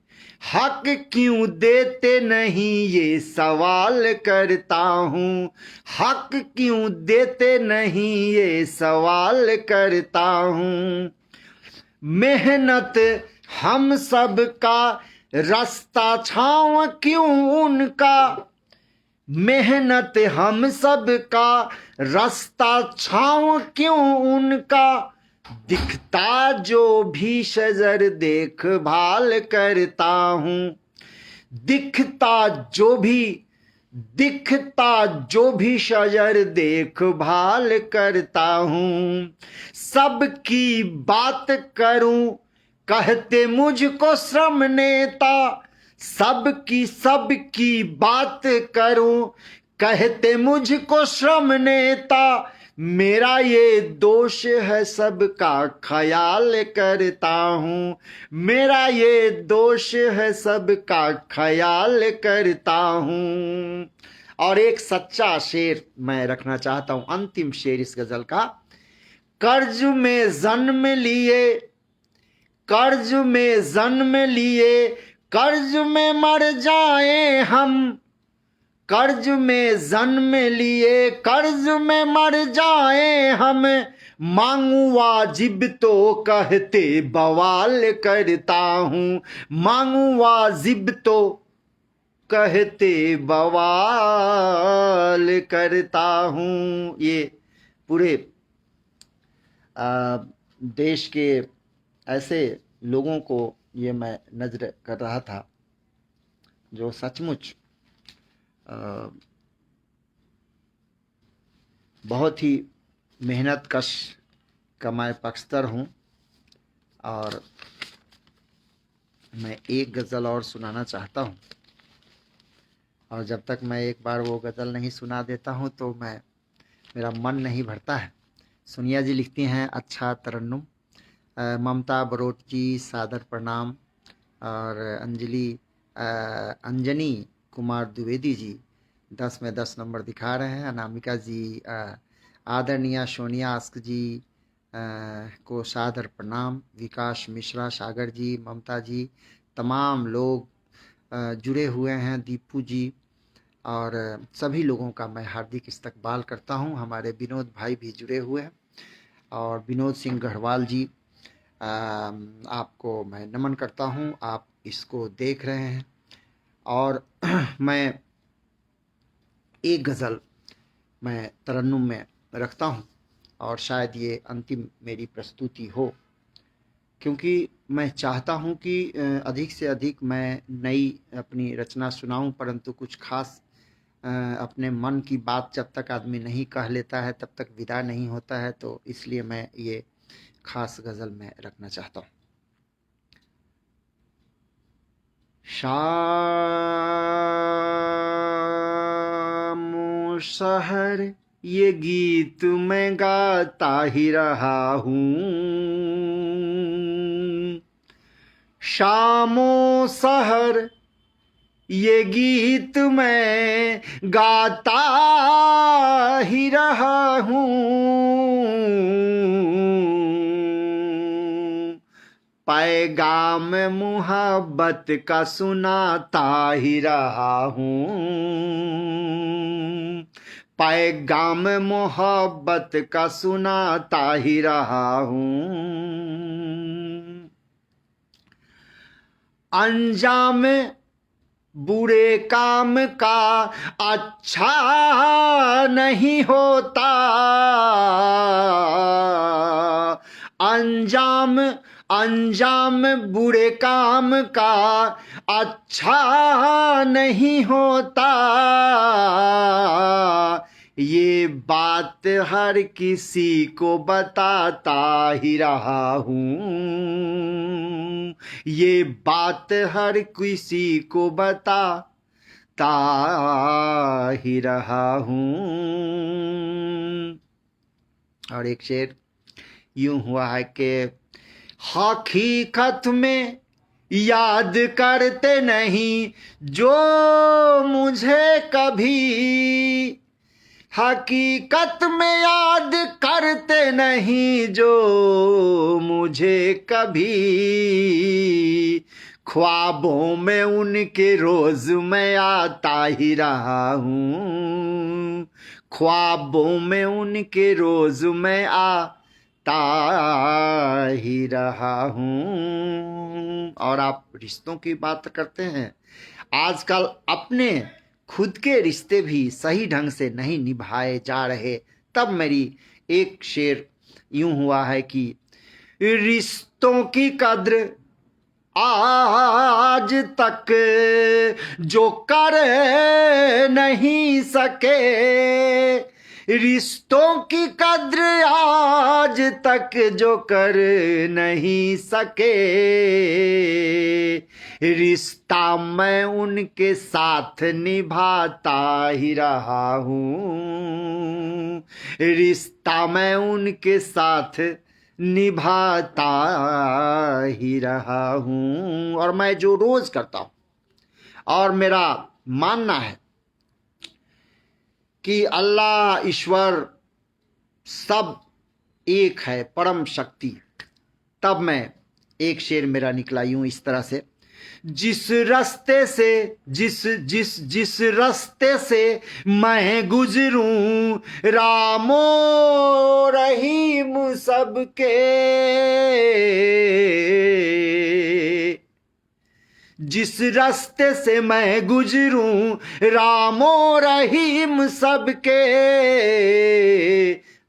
Speaker 1: हक क्यों देते नहीं ये सवाल करता हूँ, हक क्यों देते नहीं ये सवाल करता हूँ। मेहनत हम सब का रास्ता छाँव क्यों उनका, मेहनत हम सब का रास्ता छाँव क्यों उनका, दिखता जो भी शजर देखभाल करता हूँ, दिखता जो भी शजर देखभाल करता हूँ। सबकी बात करूं कहते मुझको श्रम नेता, सबकी बात करूं कहते मुझको श्रम नेता, मेरा ये दोष है सबका ख्याल करता हूँ, मेरा ये दोष है सबका ख्याल करता हूँ। और एक सच्चा शेर मैं रखना चाहता हूँ, अंतिम शेर इस गजल का। कर्ज में जन्म लिए, कर्ज में जन्म लिए, कर्ज में मर जाएं हम, कर्ज में जन्म लिए, कर्ज में मर जाएं हम, मांगू वाजिब तो कहते बवाल करता हूँ, मांगू वाजिब तो कहते बवाल करता हूँ। ये पूरे देश के ऐसे लोगों को ये मैं नजर कर रहा था जो सचमुच बहुत ही मेहनत कश कमाए पक्षतर हूँ। और मैं एक गज़ल और सुनाना चाहता हूँ, और जब तक मैं एक बार वो गज़ल नहीं सुना देता हूँ तो मेरा मन नहीं भरता है। सोनिया जी लिखती हैं, अच्छा तरन्नुम। ममता बरोट जी सादर प्रणाम। और अंजनी कुमार द्विवेदी जी 10 में 10 नंबर दिखा रहे हैं। अनामिका जी, आदरणीय सोनिया आस्क जी को सादर प्रणाम। विकास मिश्रा, सागर जी, ममता जी, तमाम लोग जुड़े हुए हैं, दीपू जी, और सभी लोगों का मैं हार्दिक इस्तकबाल करता हूं। हमारे विनोद भाई भी जुड़े हुए हैं, और विनोद सिंह गढ़वाल जी, आपको मैं नमन करता हूं, आप इसको देख रहे हैं। और मैं एक गज़ल मैं तरन्नुम में रखता हूं, और शायद ये अंतिम मेरी प्रस्तुति हो, क्योंकि मैं चाहता हूं कि अधिक से अधिक मैं नई अपनी रचना सुनाऊं, परंतु कुछ खास अपने मन की बात जब तक आदमी नहीं कह लेता है तब तक विदा नहीं होता है, तो इसलिए मैं ये खास गज़ल में रखना चाहता हूँ। शाम शहर ये गीत मैं गाता ही रहा हूँ, शामो शहर ये गीत मैं गाता ही रहा हूँ, पैगाम मुहब्बत का सुनाता ही रहा हूँ, पैगाम मोहब्बत का सुनाता ही रहा हूँ। अंजाम बुरे काम का अच्छा नहीं होता, अंजाम बुरे काम का अच्छा नहीं होता, ये बात हर किसी को बताता ही रहा हूँ, ये बात हर किसी को बताता ही रहा हूँ। और एक शेर यूं हुआ है कि हकीकत में याद करते नहीं जो मुझे कभी, हकीकत में याद करते नहीं जो मुझे कभी, ख्वाबों में उनके रोज मैं आता ही रहा हूँ, ख्वाबों में उनके रोज मैं आता ही रहा हूँ। और आप रिश्तों की बात करते हैं, आजकल अपने खुद के रिश्ते भी सही ढंग से नहीं निभाए जा रहे। तब मेरी एक शेर यूं हुआ है कि रिश्तों की कद्र आज तक जो कर नहीं सके, रिश्तों की कद्र आज तक जो कर नहीं सके, रिश्ता मैं उनके साथ निभाता ही रहा हूँ, रिश्ता मैं उनके साथ निभाता ही रहा हूँ। और मैं जो रोज करता हूँ और मेरा मानना है कि अल्लाह ईश्वर सब एक है, परम शक्ति, तब मैं एक शेर मेरा निकला यूं इस तरह से, जिस रास्ते से जिस रास्ते से मैं गुजरूं रामो रहीम सबके, जिस रास्ते से मैं गुजरूं रामो रहीम सबके,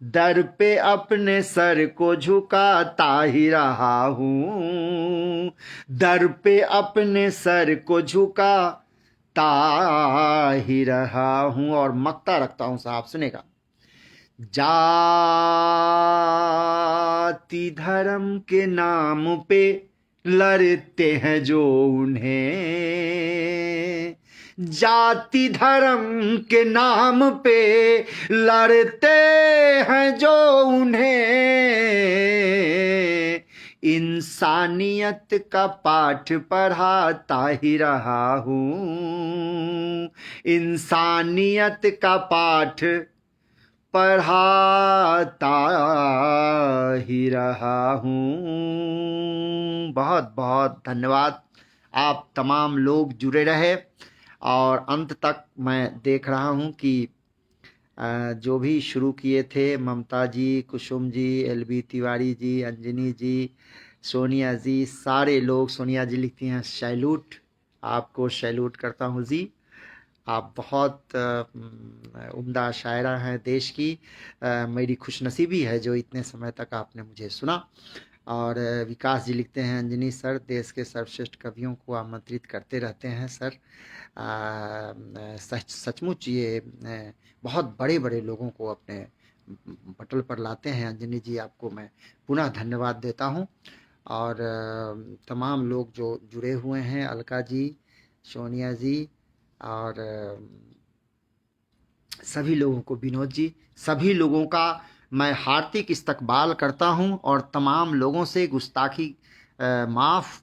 Speaker 1: दर पे अपने सर को झुकाता ही रहा हूँ, दर पे अपने सर को झुकाता ही रहा हूँ। और मक्ता रखता हूँ साहब, सुनेगा, जाति धर्म के नाम पे लड़ते हैं जो उन्हें, जाति धर्म के नाम पे लड़ते हैं जो उन्हें, इंसानियत का पाठ पढ़ाता ही रहा हूँ, इंसानियत का पाठ पढ़ाता ही रहा हूँ। बहुत बहुत धन्यवाद, आप तमाम लोग जुड़े रहे और अंत तक मैं देख रहा हूँ कि जो भी शुरू किए थे, ममता जी, कुसुम जी, एलबी तिवारी जी, अंजनी जी, सोनिया जी, सारे लोग, सोनिया जी लिखती हैं सैल्यूट, आपको सैल्यूट करता हूँ जी, आप बहुत उम्दा शायरा हैं देश की। मेरी खुशनसीबी है जो इतने समय तक आपने मुझे सुना। और विकास जी लिखते हैं, अंजनी सर देश के सर्वश्रेष्ठ कवियों को आमंत्रित करते रहते हैं सर, सचमुच ये बहुत बड़े बड़े लोगों को अपने पटल पर लाते हैं। अंजनी जी आपको मैं पुनः धन्यवाद देता हूँ। और तमाम लोग जो जुड़े हुए हैं, अलका जी, सोनिया जी और सभी लोगों को, विनोद जी, सभी लोगों का मैं हार्दिक इस्तकबाल करता हूं। और तमाम लोगों से गुस्ताखी माफ़,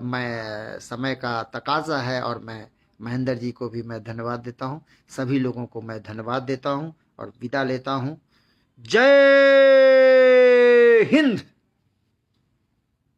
Speaker 1: मैं समय का तकाजा है और मैं महेंद्र जी को भी मैं धन्यवाद देता हूं, सभी लोगों को मैं धन्यवाद देता हूं और विदा लेता हूं। जय हिंद।